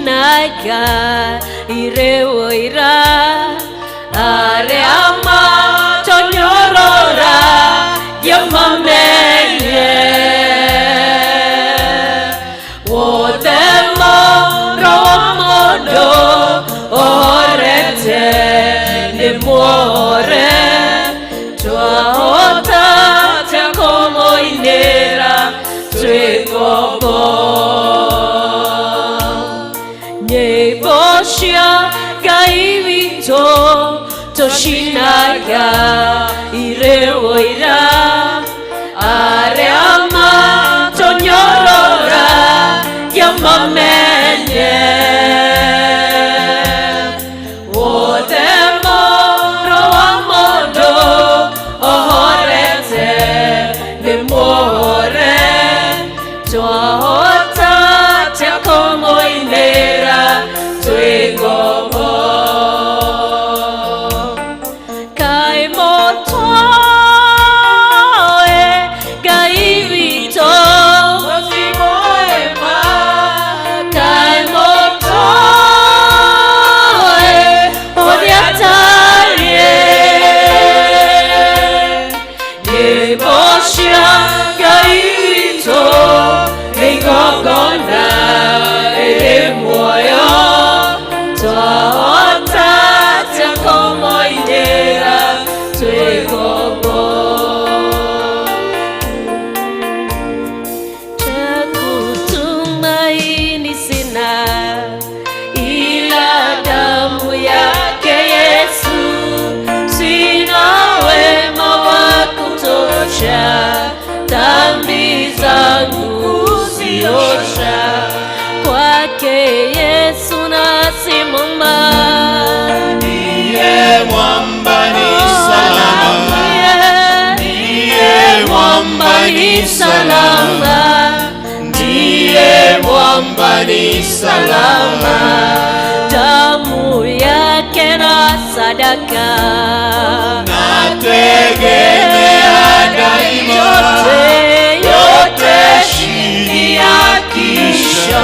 toshinaga irewoira areama tonyorora yamamenye wotemo romodo orete nimore tuahota tekomo inera twekobo nyeboshia gaivito toshinaga irewoira areama tonyorora yamamenye wotemo rowamodo ohorete nimore tuahota tekomo inera twegobo dhambi zangu uziosha kwake Yesu nasimama ndiye mwamba ni salama ndiye mwamba ni salama ndiye mwamba ni salama damu yake na sadaka nategemea daima yote chini ya kisha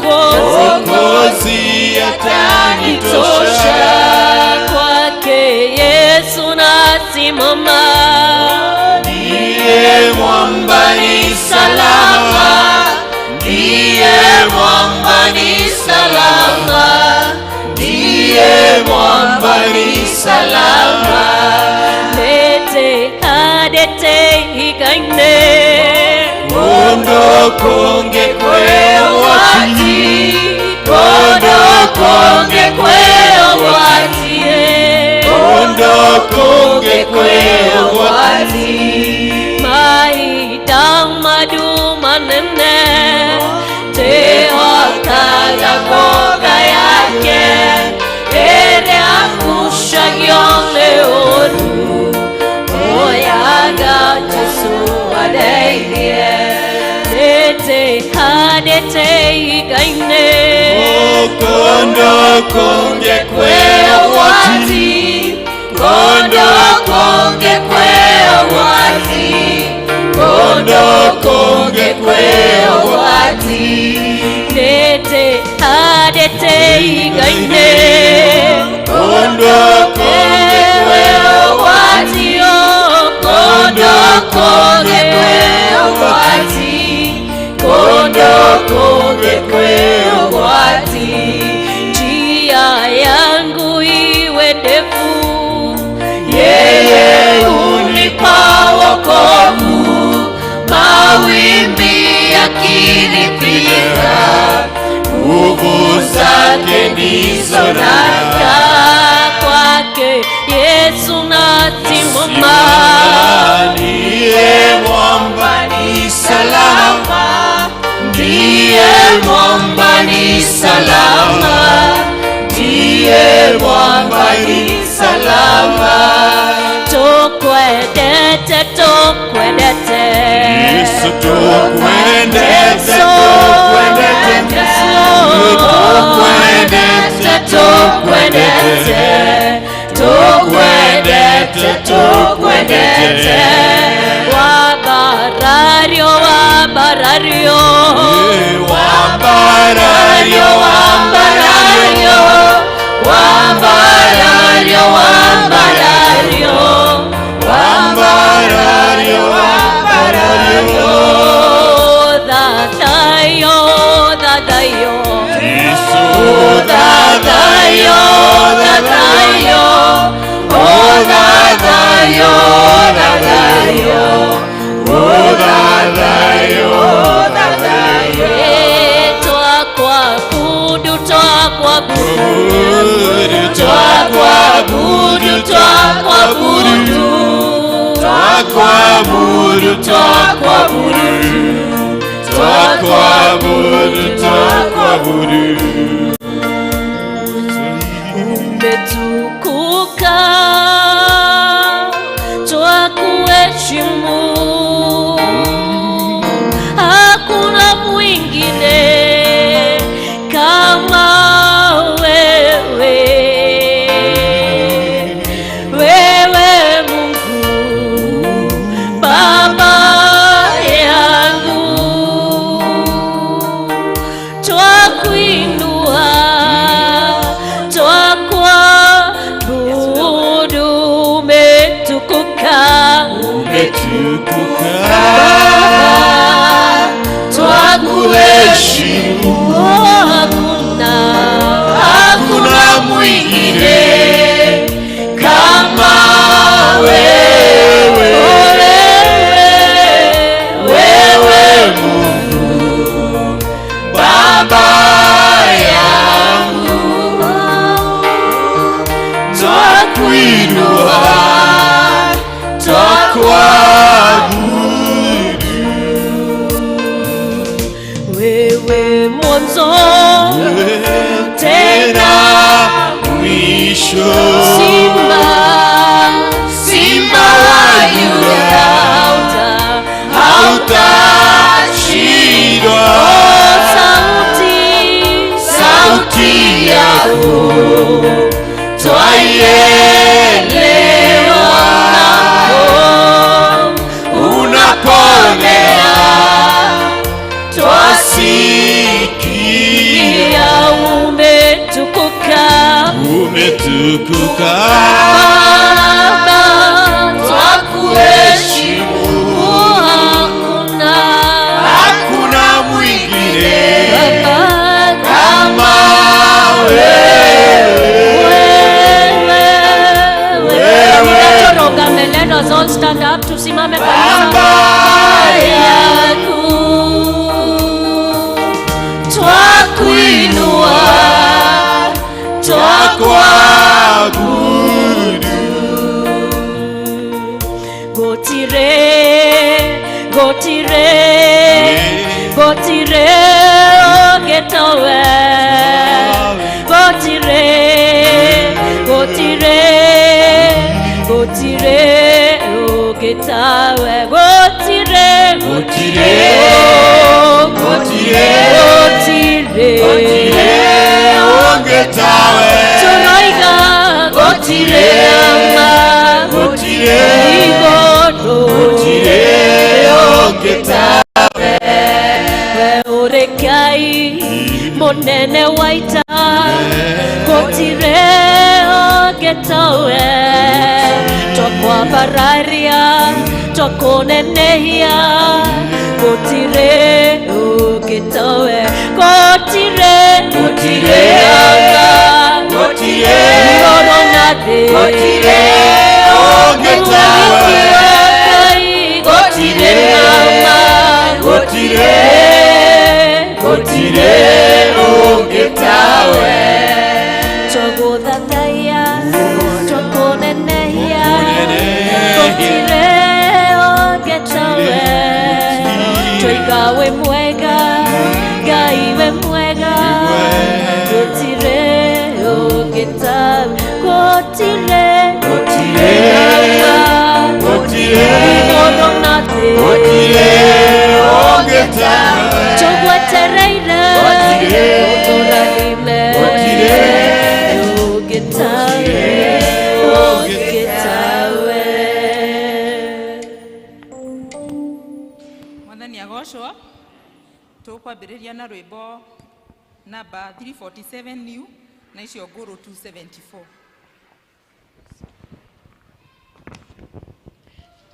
Mwokozi atanitosha kwake Yesu nasimama ndiye mwamba ni salama ndiye mwamba ni salama ndiye mwamba ni salama lete adete hikaine kondo konge kweo wati kondo konge kweo wati kondo konge kweo wati mahitamadu manene te wakaga koga yake ere akusha yole oru oyaga Jesu adeye lete hadete igaine kondo konge kweo wati kondo konge kweo wati kondo konge kweo wati lete hadete igaine kondo konge kweo wati kondo konge kweo wati kondo konge kweo wati njia yangu iwe ndefu yeye unipa wokovu mawimbi yakinipiga nguvu zake ndizo nanga kwake Yesu nasimama ndiye mwamba ni salama ndiye mwamba ni salama ndiye mwamba ni salama tokwedete Yesu tokwedete tokwedete wabarario wa wambarario wambarario wambarario wambarario wambarario wambarario wambarario dadayo dadayo Yesu dadayo dadayo oh dadayo dadayo oh dadayo dadayo twakwabudu twakwabudu twakwabudu twakwabudu twakwabudu twakwabudu twakwabudu umetukuka twakuheshimu hakuna mwingine kama wewe wewe Mungu Baba yangu twakuinua twakwabudu umetukuka twakuheshimu hakuna mwingine kama wewe wewe Mungu Baba yangu twakuinua twakwabudu wewe mwanzo tena mwisho Simba wa Yuda hautashindwa sauti yako twaielewa unaponena twasikia umetukuka Baba twakuheshimu hakuna mwingine kama Let us all stand up, tusimame Baba yangu twakuinua twakwabudu gotire gotire gotire ogetawe gotire gotire gotire ogetawe gotire gotire gotire gotire ogetawe toroiga gotire ama gotire igodo gotire ogetawe urekai monene waita gotire ogetawe twakwambararia twakunenehia gotire ogetawe gotire gotire anga gotire igoro na thĩ gotire ogetawe gotire ama gotire gotire ogetawe twagũthathaiya twakunenehia gotire ogetawe twoiga wĩ mwega Ngai wĩ mwega gotire ogetawe gotire gotire gotire igũrũ na thĩ gotire ogetawe tũgwetereire ũtũrathime gotire ogetawe ogetawe Mwathani agocwo. tukwambĩrĩria na rwĩmbo number 347 new na icio ngũrũ 274.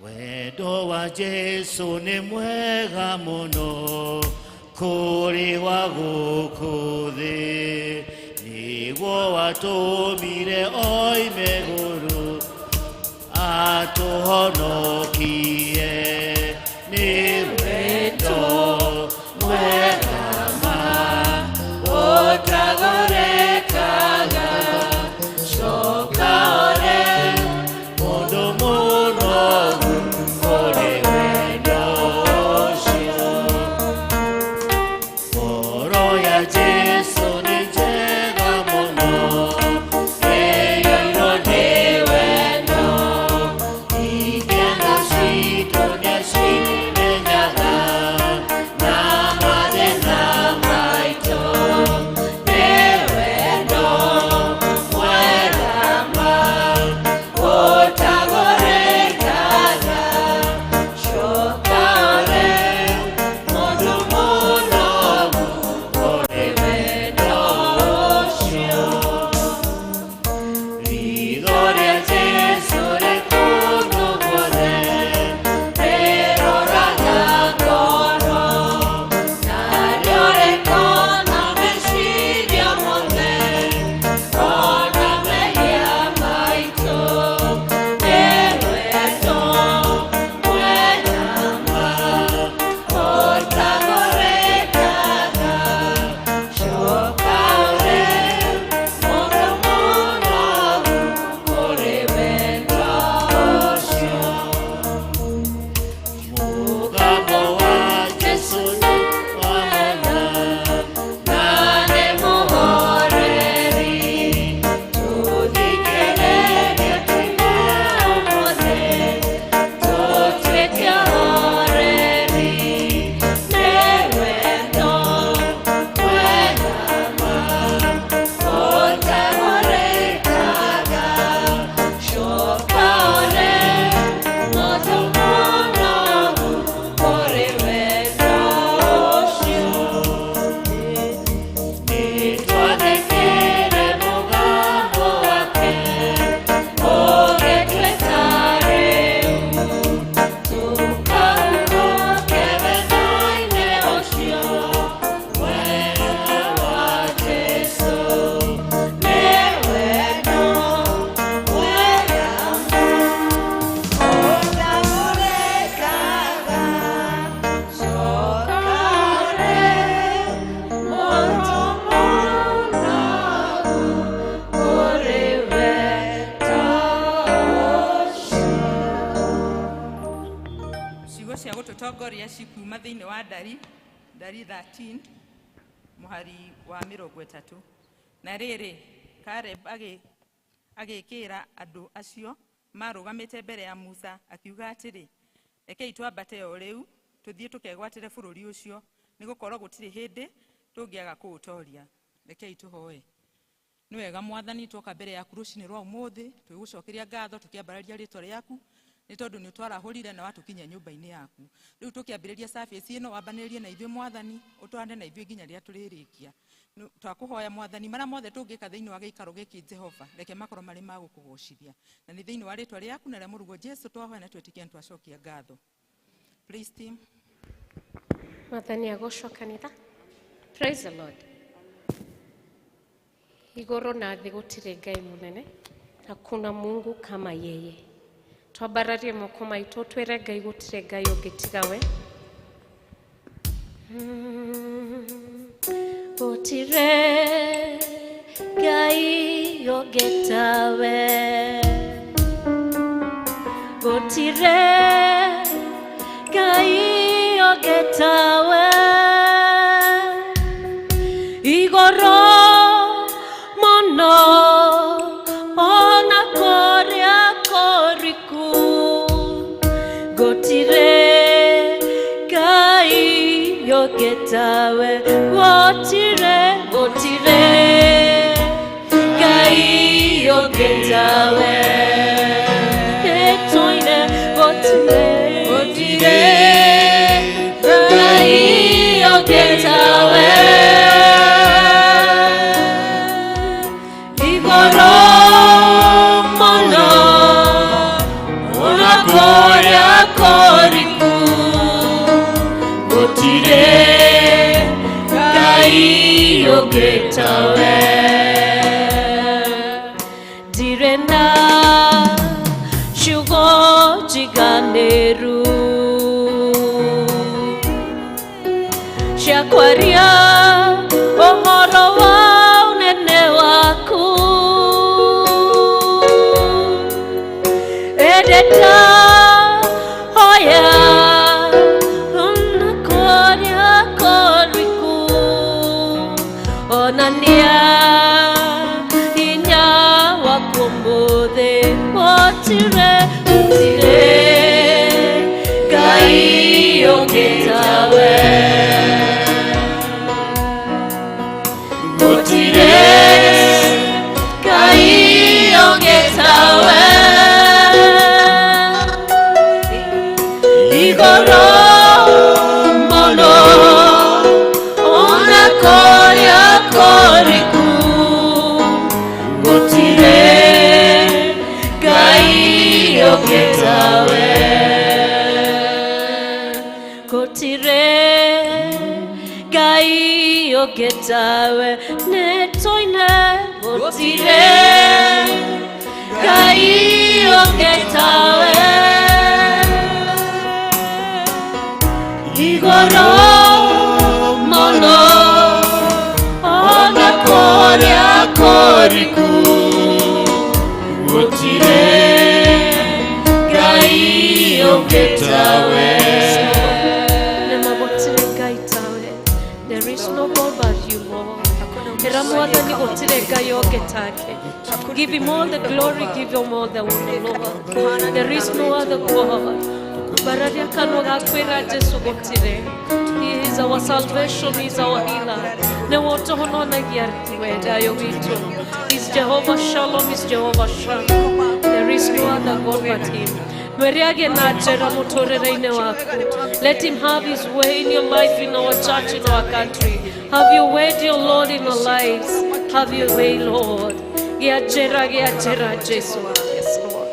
Wendo wa Jesu ni mwega muno kũrĩ wa gũkũ thĩ, nĩguo watũmire oime igũrũ atũhonokie. Nĩ wendo mwega ma ũtagorekaga, coka ũre mũndũ mũnogu kũrĩ wendo ũcio. Ngoro ya Jesu nĩ njega mũno, ĩiyũirwo nĩ wendo, ikĩenda citũ nĩcimenyaga na mathĩna maitũ. Nĩ wendo mwega ma ũtagorekaga, coka ũre mũndũ mũnogu kũrĩ wendo ũcio. Ritho rĩa Jesũ rĩ kũndũ guothe, rĩroraga ngoro, narĩo rĩkona meciria mothe, ona mehia maitũ. Nĩ wendo mwega ma ũtagorekaga, coka ũre mũndũ mũnogu kũrĩ wendo ũcio. Mũgambo wa Jesũ nĩ wa mwanya na nĩ mũhoreri, tũthikĩrĩrie tume ũmũthĩ, tũtuĩke ahoreri. Nĩ wendo mwega ma ũtagorekaga, coka ũre mũndũ mũnogu kũrĩ wendo ũcio. Nĩtwathĩkĩre mũgambo wake, ũgĩtuĩka rĩu, tũkahunoke wendo-inĩ ũcio mwega wa Jesũ. Nĩ wendo mwega ma ũtagorekaga, coka ũre mũndũ mũnogu kũrĩ wendo ũcio. Ciugo cia gũtũtongoria cikuuma thĩinĩ wa Ndari 13 mũhari wa 30. Na rĩrĩ, Caleb agĩkĩra andũ acio marũgamĩte mbere ya Musa akiuga atĩrĩ, rekei twambate o rĩu tũthiĩ tũkegwatĩre bũrũri ũcio, nĩgũkorwo gũtirĩ hĩndĩ tũngĩaga kũũtoria. Rekei tũhoe. Nĩ wega Mwathani, twoka mbere yaku rũcinĩ rwa ũmũthĩ, twĩgũcokeria ngatho tũkĩambararia rĩtwa rĩaku, nĩ tondũ nĩ twarahũrire na watũkinyia nyũmba-inĩ yaku. Rĩu tũkĩambĩrĩria service ĩno, wambanĩrĩrie na ithuĩ Mwathani, ũtwande na ithuĩ nginya rĩrĩa tũrĩrĩkia. Twakũhoya Mwathani, marĩa mothe tũngĩka thĩinĩ wa gĩikaro gĩkĩ Jehova, reke makorwo marĩ ma gũkũgocithia. Na nĩ thĩinĩ wa rĩtwa rĩaku na rĩa mũrũguo Jesu twahoya na twĩtĩkia nĩtwacokia ngatho. Praise team. Mwathani agocwo kanitha. Praise the Lord. Igũrũ na thĩ gũtirĩ Ngai mũnene, hakuna Mungu kama yeye. Twambararie moko maitũ twĩre Ngai gũtirĩ Ngai ũngĩ tiga we. Gũtirĩ Ngai ũngĩ tawe, gũtirĩ Ngai ũngĩ tawe, igũrũ mũno ona kũrĩa kũriku, gũtirĩ Ngai ũngĩ tawe, gũtirĩ Ngai ũngĩ tawe, ĩtũire gũtirĩ Ngai ũngĩ tawe. getawe direna shugo jiganeru shakwaria ohoro wa unene waku edeta oya unakoria koriku onania inya wakumbuthe otire gai ongetawe otire gai ongetawe igoro mono ona koria koriku otire gai ongetawe otire gai ongetawe netoine otire gai ongetawe igoro mono ona koria koriku otire gai ongetawe. There is no God but you, Lord. Give him all the glory, give him all the honor, Lord. There is no other God. He is our salvation, he is our healer. He's Jehovah Shalom, he's Jehovah Shalom. There is no other God but him. Let him have his way in your life, in our church, in our country. Have your way, dear Lord, in our lives. Have your way, Lord. Yes, Lord.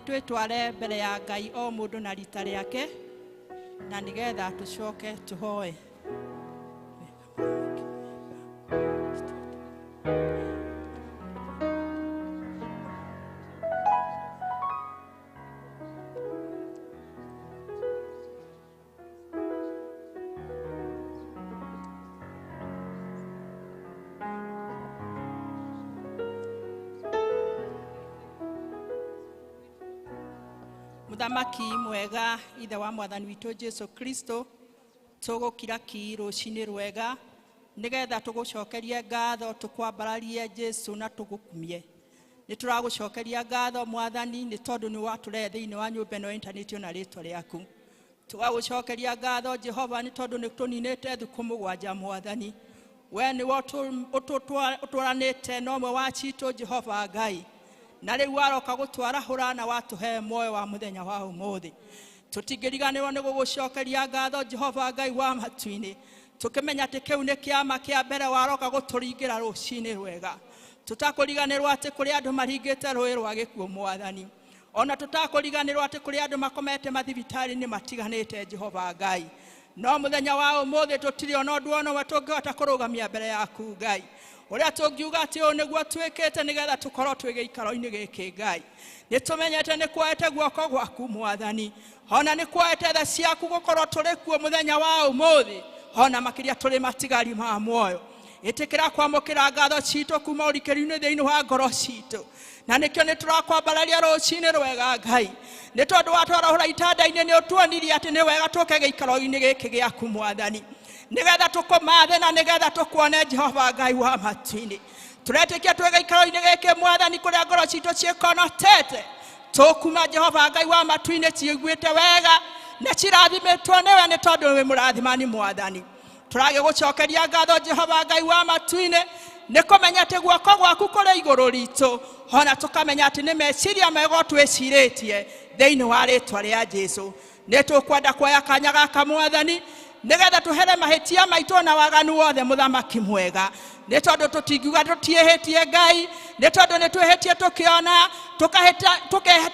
reke twitware mbere ya Ngai o mundu na rita riake na nigetha tucoke tuhoe. Muthamaki mwega ithe wa mwathani witu Jesu Kristo tugukira ki rucini rwega nigetha tugucokerie ngatho tukwambararie Jesu na tugukumie. Ni turagucokeria ngatho mwathani ni tondu ni wature thiini wa nyumba no internet na ritwa riaku. Tugagucokeria ngatho Jehova ni tondu ni tuninite thuku mugwanja mwathani. We ni utwaranite no mwe wa citu Jehova Ngai. Na riu waroka gutwara hurana watuhe moyo wa muthenya wa umuthi. Tutingiriganirwo ni gugucokeria ngatho Jehova Ngai wa matuini. Tukimenya ati kiu ni kiama kia mbere waroka guturingira rucini rwega. Tutakuriganirwo ati kuri andu maringite rui rwa gikuo mwathani. Ona tutakuriganirwo ati kuri andu makomete mathibitari ni matiganite Jehova Ngai. No muthenya wa umuthi tutiri ona undu ona watungihota kurugamia mbere yaku Ngai. Uria tungiuga ati o niguo twikite nigetha tukorwo twigeikaro-ini giki Ngai. Nitumenyete ni kwete guoko gwaku mwathani. Ona ni kwete tha ciaku gukorwo turi kuo muthenya wa umuthi. Ona makiria turi matigari ma muoyo. Itikira kwamukira ngatho citu kuma urikiri-ini thiini wa ngoro citu. Na nikio ni turakwambararia rucini rwega Ngai. Ni tondu watwarahura itanda-ini ni utuonirie ati ni wega tuke giikaro-ini giki giaku mwathani. Nigetha tukumathe na nigetha tukuone Jehova Ngai wa matuini. Turetikia twega ikaro-ini giki mwathani kuria ngoro citu cikonotete. Tukuma Jehova Ngai wa matuini ciiguite wega na cirathimitwo niwe ni tondu wi murathimani mwathani. Turage gucokeria ngatho Jehova Ngai wa matuini ni kumenya ati guoko gwaku kuri iguru ritu. Ona tukamenya ati ni meciria mega twiciritie thiini wa ritwa ria Jesu. Ni tukwenda kuoya kanya gaka mwathani nigetha tuhere mahitia maitu na waganu wothe muthamaki mwega. Ni tondu tutingiuga tutiehetie Ngai, ni tondu ni twehetie tukiona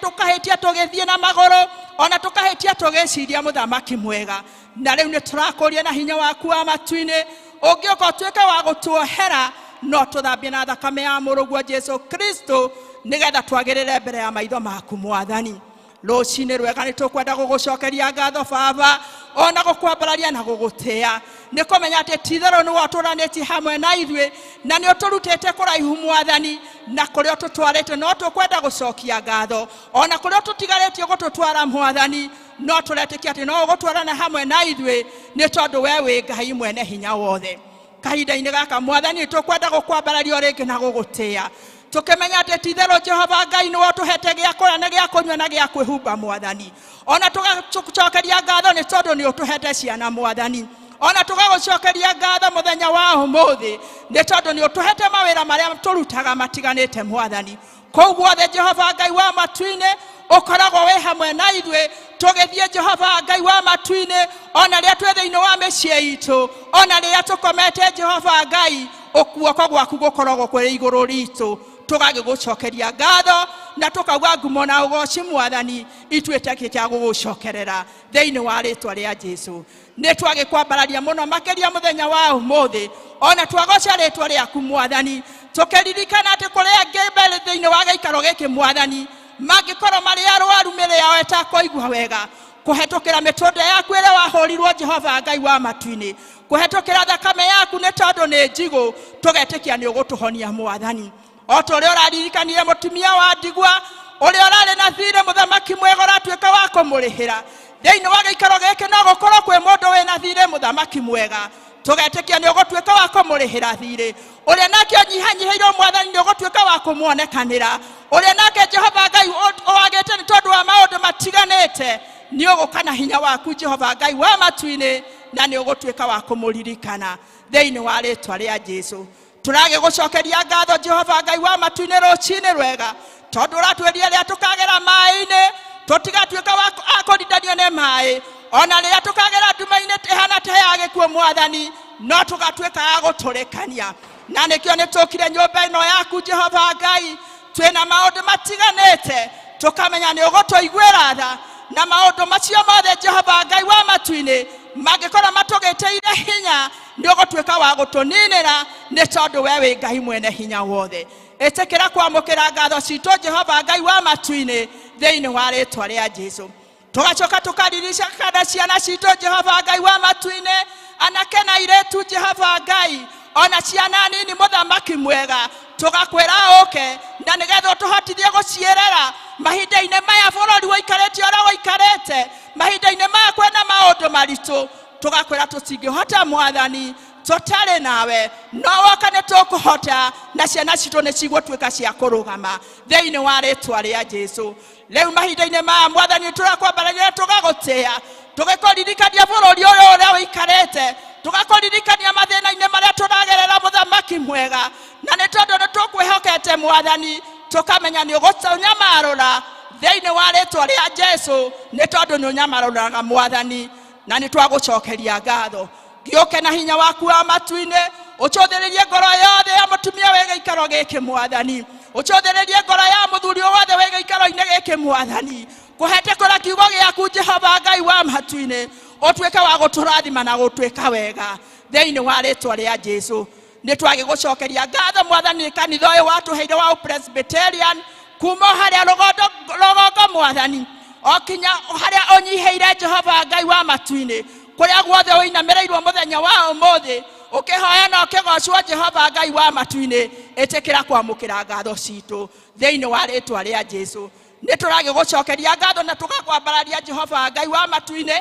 tukahetia tugithie na maguru, ona tukahetia tugiciria muthamaki mwega. Na riu ni turakuria na hinya waku wa matuini ungioka tuike wa gutuohera no tuthambie na thakame ya muruguo Jesu Kristo nigetha twagirire mbere ya maitho maku mwathani. Rucini rwega ni tukwenda gugucokeria ngatho Baba ona gukwambararia na gugutia. Ni kumenya ati tithero ni waturaniti hamwe na ithwe na ni uturutete kuraihu mwathani na kuria tutwarite no tukwenda gucokia ngatho ona kuria tutigaretie gututwara mwathani no turetikia ati no gutwarana hamwe na ithwe ni tondu we wi Ngai mwene hinya wothe. Kahinda-ini gaka mwathani tukwenda gukwambararia ringi na gugutia. Tukimenya ati tithero Jehova Ngai ni watuhete gia kuria na gia kunywa na gia kwihumba mwathani. Ona tugacokeria ngatho ni tondu ni utuhete ciana mwathani. Ona tugagucokeria ngatho muthenya wa umuthi ni tondu ni utuhete mawira maria turutaga matiganite mwathani. Koguo the Jehova Ngai wa matuini ukoragwo we hamwe na ithwe tugithie Jehova Ngai wa matuini ona ria twi thiini wa micii itu ona ria tukomete Jehova Ngai okuoko gwaku gukoragwo kuri iguru ritu. Tugagigucokeria ngatho na tukauga ngumo na ugoci mwathani itwite kia gugucokerera thiini wa ritwa ria Jesu. Ni twagikwambararia muno makiria muthenya wa umuthi ona twagoca ritwa riaku mwathani tukiririkana ati kuria ngembele thiini wa giikaro giki mwathani mangikorwo mari arwaru mire yao etakoigua wega kuhetukira mitunde yaku ire wahurirwo Jehova Ngai wa matuini kuhetukira thakame yaku ni tondu ni njigu tugetikia ni ugutuhonia mwathani. Oto uri uraririkanire mutumia wa ndigwa uri urari na thire muthamaki mwega uratuika wa kumurihira thiini wa giikaro giki no gukorwo kwi mundu wi na thire muthamaki mwega tugetikia ni ugutuika wa kumurihira thire uri nake nyihanyihiirwo mwathani ni ugutuika wa kumuonekanira uri nake Jehova Ngai wagite ni tondu wa maundu matiganite ni ugukana hinya waku Jehova Ngai wa matuini na ni ugutuika wa kumuririkana thiini wa ritwa ria Jesu. Turage gucokeria ngatho Jehova Ngai wa matuini rucini rwega tondu uratweria ria tukagera mai-ini tutigatuika wa akurindanio ni mai ona ria tukagera nduma-ini ihana ta ya gikuo mwathani no tugatuika ya guturikania. Na nikio ni tukire nyumba ino yaku Jehova Ngai twina maundu matiganite tukamenya ni ugutuiguira tha na maundu macio mothe Jehova Ngai wa matu-ini mangikora matugeteire hinya ni ugutwika wa gutuninira ni tondu we wi Ngai mwene hinya wothe. Etekera kwamukira ngatho cito Jehova Ngai wa matu-ini thiini wa ritwa ria Jesu. Tugacoka tukaririsha kana ciana cito Jehova Ngai wa matu-ini anake na iretu Jehova Ngai ona ciana nini muthamaki mwega tugakwira uke na nigetha tuhotithie gucierera mahinda-ini maya bururi wikarite ora wikarite mahinda-ini maya kwena maundu maritu tugakwira tutingihota Mwathani tutari nawe no woka ni tukuhota na ciana citu ni cigutwika cia kurugama thiini wa ritwa ria Jesu. Riu mahinda-ini maya Mwathani turakwambararia tugagutia tugikoririkanĩa bururi uyu uria wikarite tugakoririkanĩa mathina-ini maria turagerera muthamaki mwega na ni tondu ni tukwihokete Mwathani tukamenya ni ugutunyamarura thiini wa ritwa ria Jesu ni tondu ni unyamaruraga Mwathani na ni twagucokeria ngatho. Gioke na hinya waku wa matu-ini ucuthiririe ngoro yothe ya mutumia wega ikaro giki Mwathani ucuthiririe ngoro ya muthuri wothe wega ikaro-ini giki Mwathani kuhete kora kiugo giaku Jehova Ngai wa matu-ini utweke wa guturathima na gutweka wega thiini wa ritwa ria Jesu. Ni twagigucokeria ngatho Mwathani kanitha uyu watuheire wa Presbyterian kuma haria rogongo Mwathani okinya haria unyiheire Jehova Ngai wa matu-ini kuria guothe uinamereirwo muthenya wa umuthi ukihoya na ukigocwo Jehova Ngai wa matu-ini etekera kwamukira ngatho citu thiini wa ritwa ria Jesu. Ni turagigucokeria ngatho na tugakwambararia Jehova Ngai wa matu-ini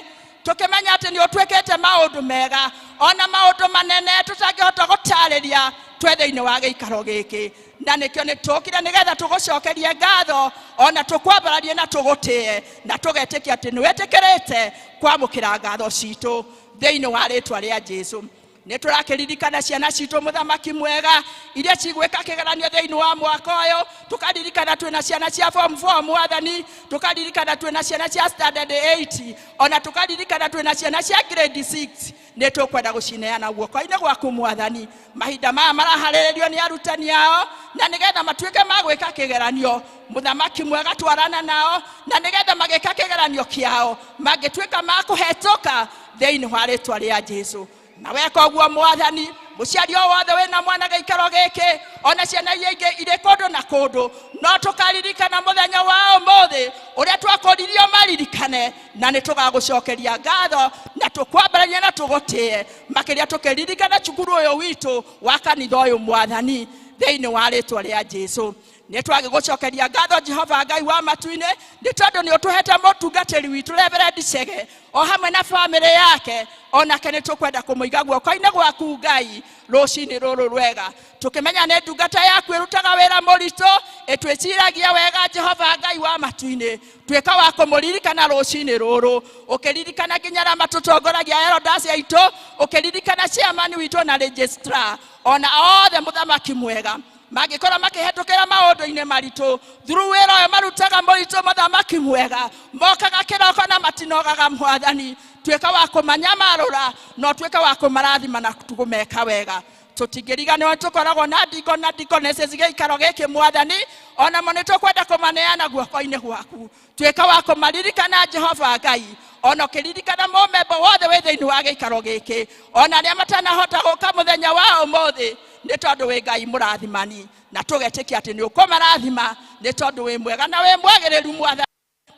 tukimenya ati ni utwekete maundu mega ona maundu manene tutangihota gutariria twe thiini wa giikaro giki na nikio ni tukire nigetha tugucokerie ngatho ona tukwambararie na tugutie na tugetikia ati ni wetekerete kwamukira ngatho citu thiini wa ritwa ria Jesu. Ni turakiririkana ciana citu muthamaki mwega iria cigwika kigeranio thiini wa mwaka uyu tukaririkana twina ciana cia form 4 Mwathani tukaririkana twina ciana cia standard 8 ona tukaririkana twina ciana cia grade 6 ni tukwenda gucineana guoko-ini gwaku Mwathani mahinda maya marahariririo ni arutani ao na nigetha matwike magwika kigeranio muthamaki mwega twarana nao na nigetha magika kigeranio kiao magitwika makuhetoka thiini wa ritwa ria Jesu. Na weka guo Mwathani muciari o wothe wina mwana giikaro giki ona ciana iria ingi iri kundu na kundu no tukaririkana muthenya wa umuthi uria twakoririo maririkane na ni tugagucokeria ngatho na tukwambararia na tugutie makiria tukiririkana cukuru uyu witu wa kanitha uyu Mwathani thiini wa ritwa ria Jesu. Ni twagigucokeria ngatho Jehova Ngai wa matu-ini ni tondu ni utuhete mutungatiri witu Reverend Chege o hamwe na family yake onake ni tukwenda kumuiga guoko-ini gwaku Ngai rucini ruru rwega tukimenya ni ndungata yaku irutaga wira muritu itwiciragia wega Jehova Ngai wa matu-ini twika wa kumuririkana rucini ruru ukiririkana nginya ra matutongoragia elders aitu ukiririkana chairman witu na registrar ona othe muthamaki mwega magikora makihetukira maundu-ini maritu through wira uyu marutaga muritu muthamaki mwega mokaga kiroko na matinogaga Mwathani twika wa kumanyamarura no twika wa kumarathima na tugumeka wega tutingiriganirwo tukoragwo na ndiko na deaconesses giikaro giki Mwathani ona mo nitukwenda kumaneana guoko-ini gwaku twika wa kumaririkana Jehova Ngai ona ukiririkana mumemba wothe wi thiini wa giikaro giki ona aria matanahota guka muthenya wa umuthi ni tondu wi Ngai murathimani na tugetikia ati ni ukumarathima ni tondu wi mwega na wi mwagiriru Mwathani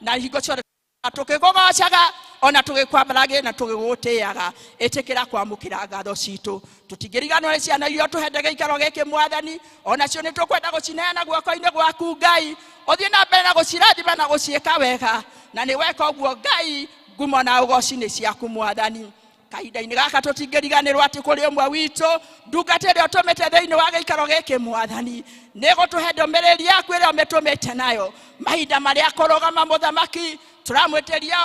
na hingo ciothe tukigugocaga ona tugikwambaragia na tugigutiaga etekera kwamukira ngatho citu tutingiriganwo ciana iria tuhende giikaro giki Mwathani ona cio ni tukwenda gucineana guoko-ini gwaku Ngai uthie na mbere na gucirathima na guciika wega na ni weka uguo Ngai ngumo na ugoci ni ciaku Mwathani. Kahinda-ini gaka tutingiriganirwo ati kuri umwe witu ndungata iria utumite thiini wa giikaro giki Mwathani ni gutuhe ndumiriri yaku iria umitumite nayo mahinda maria kurugama muthamaki turamwitiria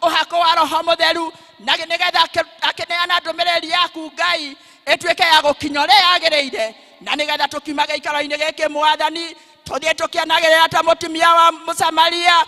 uhako wa Roho Mutheru na nigetha akineana ndumiriri yaku Ngai etweke ya gukinya ria yagiriire na nigetha tukiuma giikaro-ini giki Mwathani tuthie tukianagirira ta mutumia wa Musamaria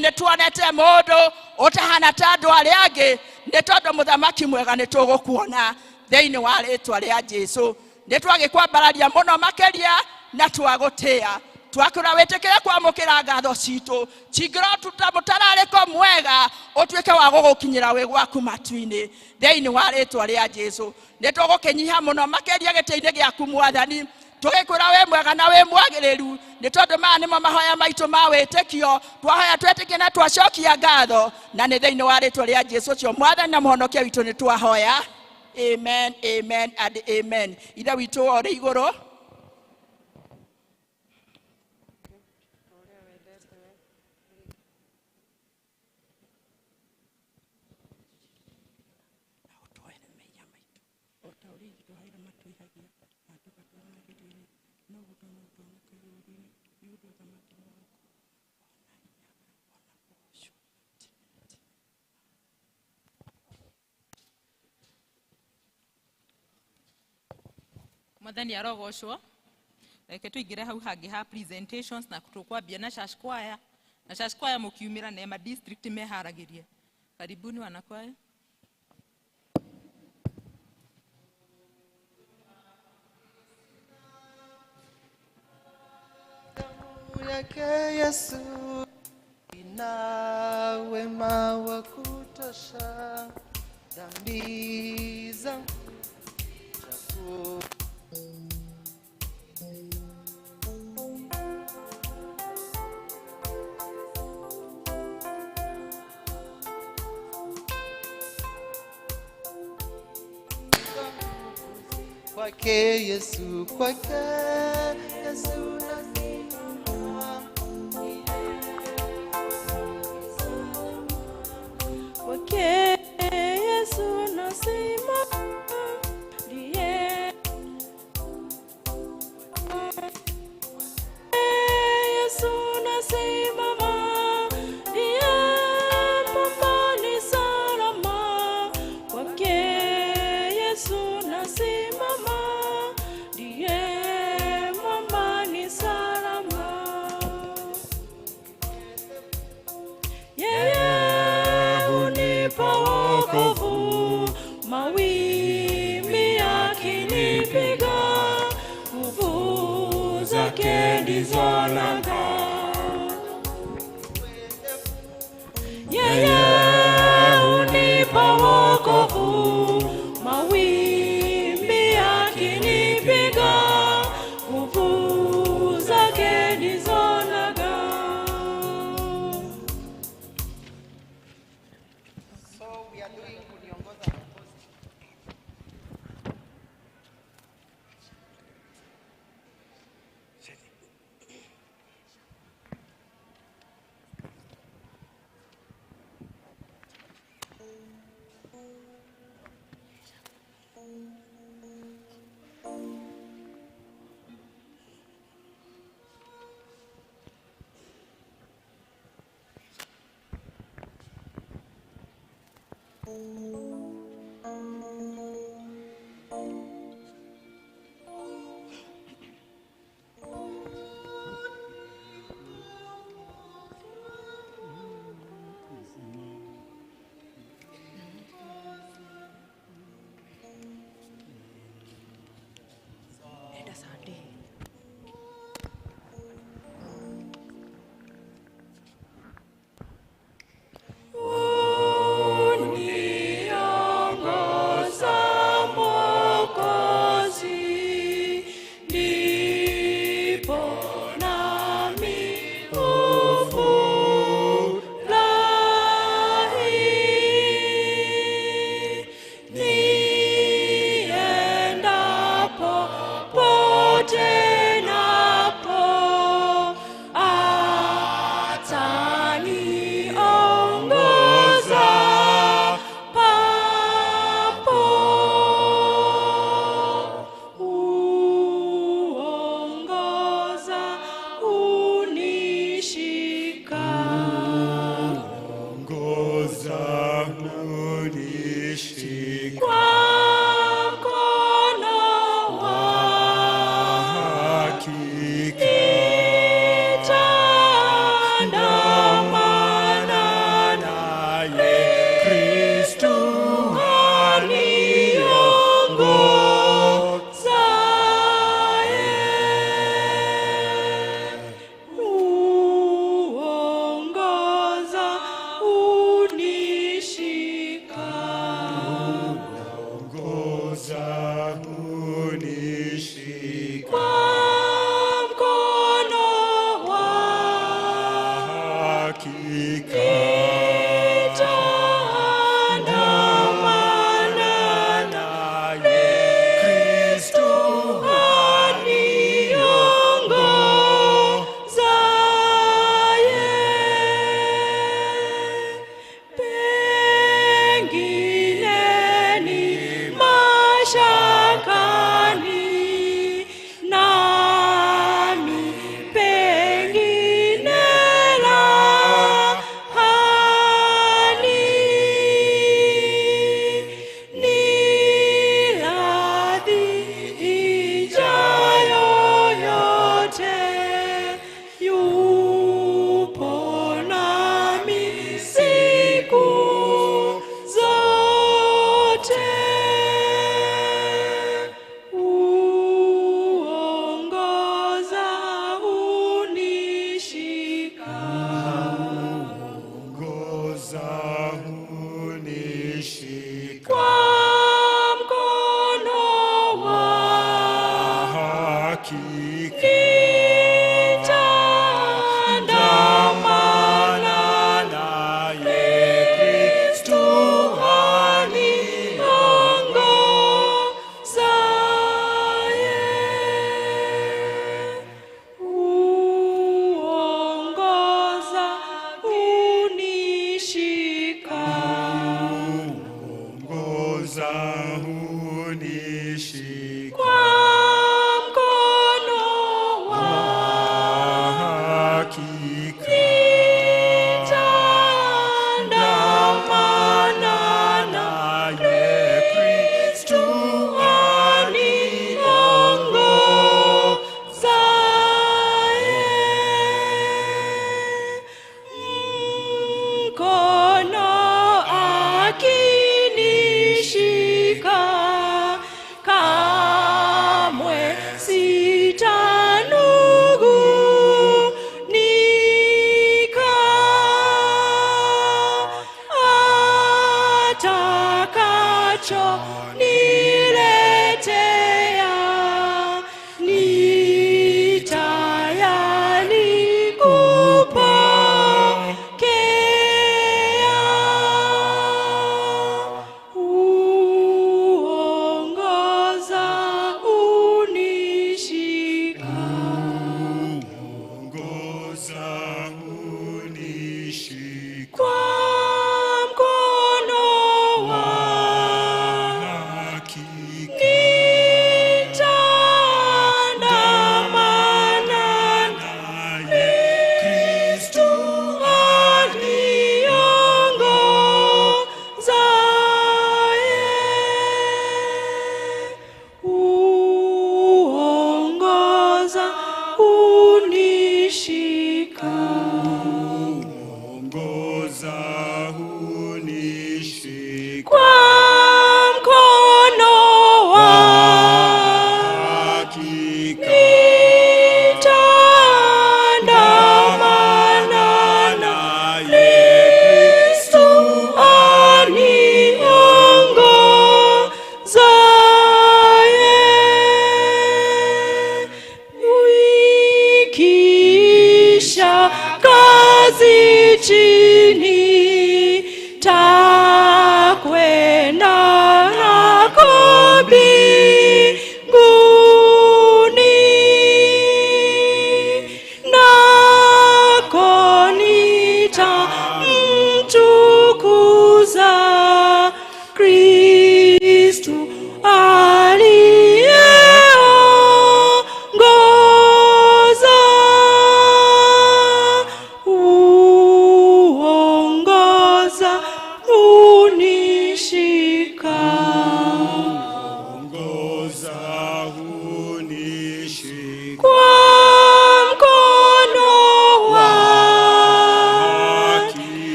ni tuonete mundu utahana ta andu aria angi ni tondu muthamaki mwega ni tugukuona thiini wa ritwa ria Jesu. Ni twagikwambararia muno makiria na twagutia twakora wetekere kwamukira ngatho citũ cingĩro mũtararĩko mwega ũtuĩke wa gũgũkinyĩra wĩ gwaku matu-inĩ thĩinĩ wa rĩtwa rĩa Jesũ. Nĩ tũgũkĩnyiha mũno makĩria gĩtĩ-inĩ gĩaku Mwathani, tũgĩkwĩra wĩ mwega na wĩ mwagĩrĩru, nĩ tondũ maya nĩmo mahoya maitũ ma wĩtĩkio, twahoya twetĩkie na twacokia ngatho, na nĩ thĩinĩ wa rĩtwa rĩa Jesũ ũcio Mwathani na mũhonokia witũ nĩ twahoya. Amen, amen and amen. Ithe witũ ũrĩ igũrũ, Mwathani arogocwo. Reke tuingire hau hangi ha presentations na tukwambia na church choir. Na church choir mukiumira Neema district meharagirie. Karibuni wanakwaya. Damu yake Yesu ina wema wa kutosha, dhambi zangu chafu. Kwake Yesu, kwake Yesu nasimama. Kwake Yesu nasimama, ndiye Yesu nasimama, ndiye mwamba ni salama. Kwake Yesu nasimama, ndiye mwamba ni salama. Yeye hunipa wokovu, mawimbi yakinipiga, nguvu zake ndizo nanga. Yeye hunipa wokovu, mawimbi yakinipiga, nguvu zake ndizo nanga. So we are doing kuniongoza Uniongoza hunishika kwa mkono wa hakika. nitaandamana naye Kristo aniongozaye. Pengine ni mashakani nami, pengine rahani, ni radhi ijayo yote, yupo nami siku zote. Uongoza unishika goza hunishika kwa mkono wa hakika. nitaandamana naye Kristo aniongozaye. Uongoza unishika Goza hunishika kwa mkono wa hakika. nitaandamana naye Kristo aniongozaye. Mkono akinishika kama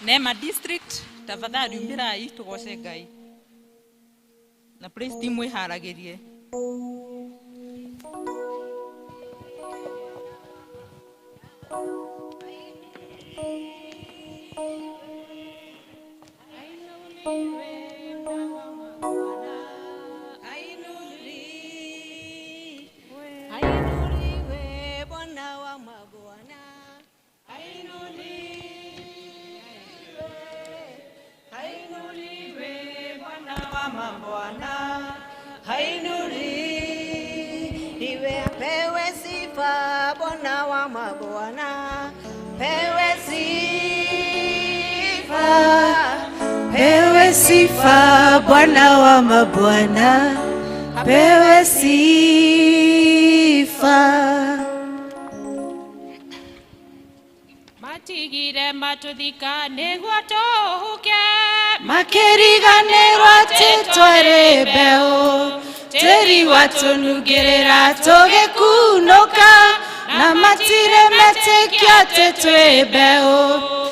Nema district tafadhali umirai tugoce Ngai. Na praise team wiharagirie. Pewe sifa Bwana wa mabwana, pewe sifa, pewe sifa Bwana wa mabwana, pewe sifa. Matigire matuthika niguo tuhuke, Makiriganirwo titwari mbeu, tiri watunugirira tugikunuka, na matire metikia titwi mbeu.